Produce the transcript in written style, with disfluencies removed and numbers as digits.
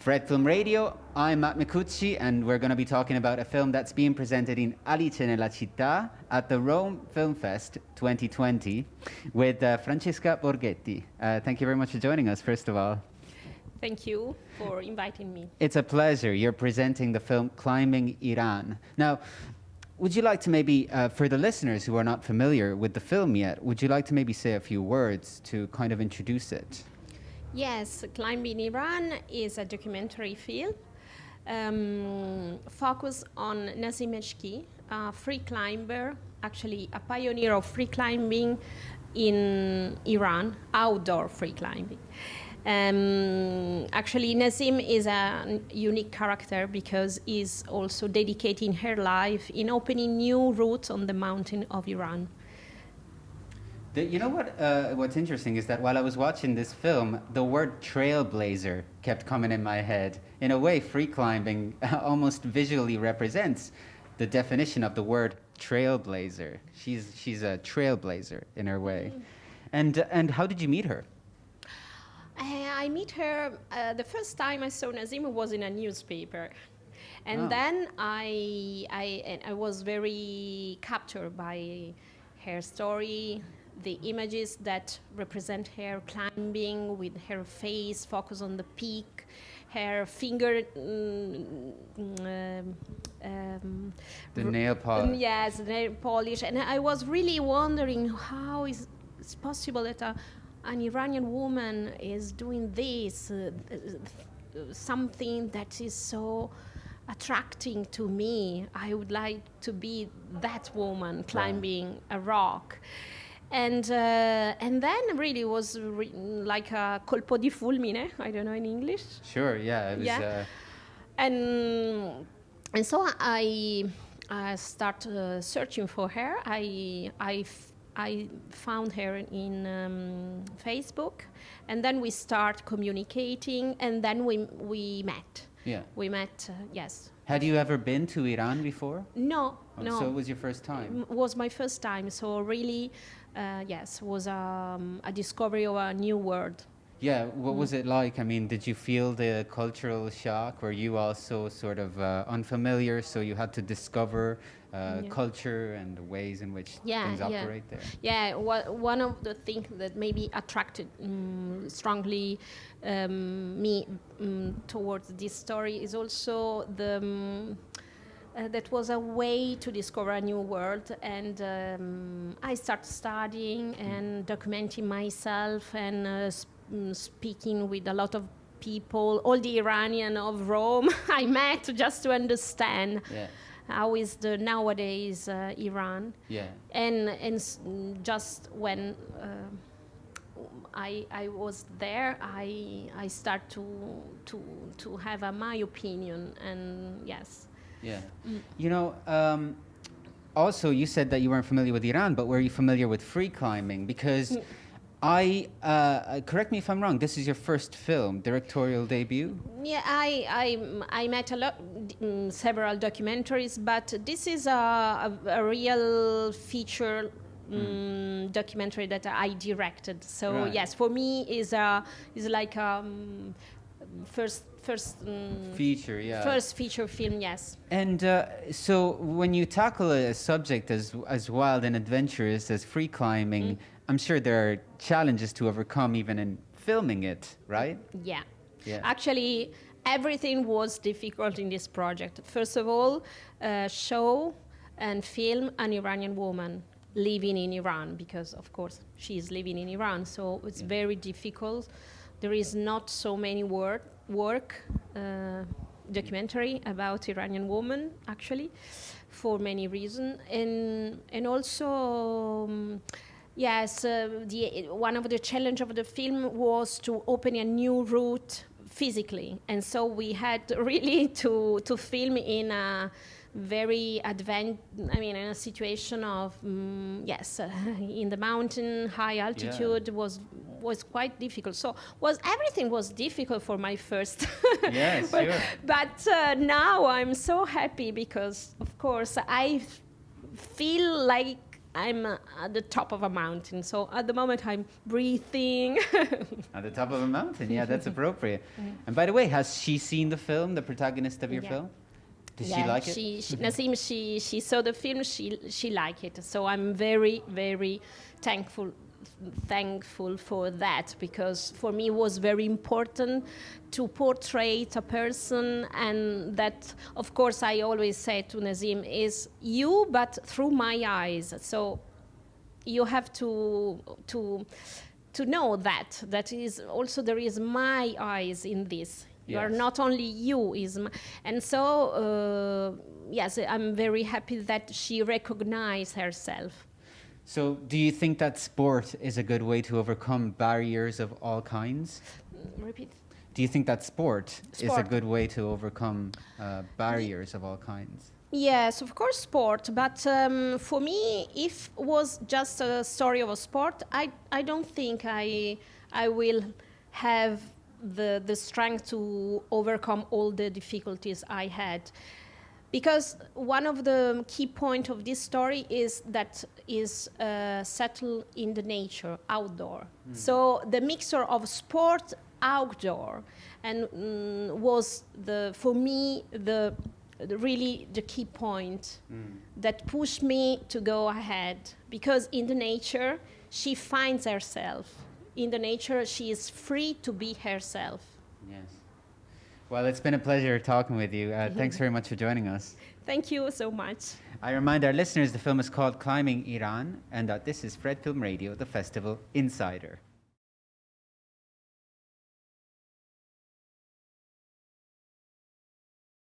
Fred Film Radio, I'm Matt Micucci, and we're going to be talking about a film that's being presented in Alice nella città at the Rome Film Fest 2020 with Francesca Borghetti. Thank you very much for joining us, first of all. Thank you for inviting me. It's a pleasure. You're presenting the film Climbing Iran. Now, would you like to maybe, for the listeners who are not familiar with the film yet, would you like to maybe say a few words to kind of introduce it? Yes, Climbing Iran is a documentary film focused on Nazim Eshki, a free climber, actually a pioneer of free climbing in Iran, outdoor free climbing. Actually, Nazim is a unique character because he's also dedicating her life in opening new routes on the mountain of Iran. You know what's interesting is that while I was watching this film, the word trailblazer kept coming in my head. In a way, free climbing almost visually represents the definition of the word trailblazer. She's a trailblazer in her way. And how did you meet her? I met her, the first time I saw Nazim was in a newspaper. And then I was very captured by her story, the images that represent her climbing with her face focused on the peak, her finger... the nail polish. Yes, the nail polish. And I was really wondering how it's possible that an Iranian woman is doing this, something that is so attracting to me. I would like to be that woman climbing a rock. And then really was like a colpo di fulmine, I don't know in English. Sure, yeah. It was, yeah. And so I start searching for her. I found her in Facebook, and then we start communicating, and then we met. Yeah. We met, yes. Had you ever been to Iran before? No, no. So it was your first time? It was my first time, so really, yes, was a discovery of a new world. Yeah, what was it like? I mean, did you feel the cultural shock? Were you also sort of unfamiliar, so you had to discover culture and the ways in which things operate there? Yeah, one of the things that maybe attracted strongly me towards this story is also the... that was a way to discover a new world, and I started studying and documenting myself and speaking with a lot of people, all the Iranian of Rome I met just to understand how is the nowadays Iran. Yeah. And just when I was there, I start to have my opinion, and yes. Yeah. You know, also you said that you weren't familiar with Iran, but were you familiar with free climbing? Because correct me if I'm wrong, this is your first film, directorial debut? Yeah, I met several documentaries, but this is a real feature documentary that I directed. So yes, for me is like first feature, yeah. First feature film, yes. And so when you tackle a subject as wild and adventurous as free climbing, I'm sure there are challenges to overcome even in filming it, right? Yeah. Actually, everything was difficult in this project. First of all, show and film an Iranian woman living in Iran, because of course she's living in Iran, so it's very difficult. There is not so many work documentary about Iranian women, actually, for many reasons, and also yes, one of the challenge of the film was to open a new route physically, and so we had really to film in a very in a situation of in the mountain, high altitude was quite difficult. So everything was difficult for my first. Yes, but now I'm so happy because, of course, I feel like I'm at the top of a mountain. So at the moment I'm breathing. At the top of a mountain, yeah, that's appropriate. And by the way, has she seen the film, the protagonist of your Yeah. film? Does she like it? Nasim, she saw the film. She liked it. So I'm very, very thankful for that, because for me it was very important to portray a person, and that, of course, I always say to Nazim, is you, but through my eyes. So you have to know that is also, there is my eyes in this. You are Yes. not only you, and so yes, I'm very happy that she recognized herself. So, do you think that sport is a good way to overcome barriers of all kinds? Repeat. Do you think that sport is a Sport. good way to overcome barriers of all kinds? Yes, of course, sport. But for me, if it was just a story of a sport, I don't think I will have the strength to overcome all the difficulties I had. Because one of the key points of this story is that is settled in the nature, outdoor. So the mixture of sport, outdoor, and was for me really the key point that pushed me to go ahead. Because in the nature, she finds herself. In the nature, she is free to be herself. Yes. Well, it's been a pleasure talking with you. Thanks very much for joining us. Thank you so much. I remind our listeners the film is called Climbing Iran, and that this is Fred Film Radio, the Festival Insider.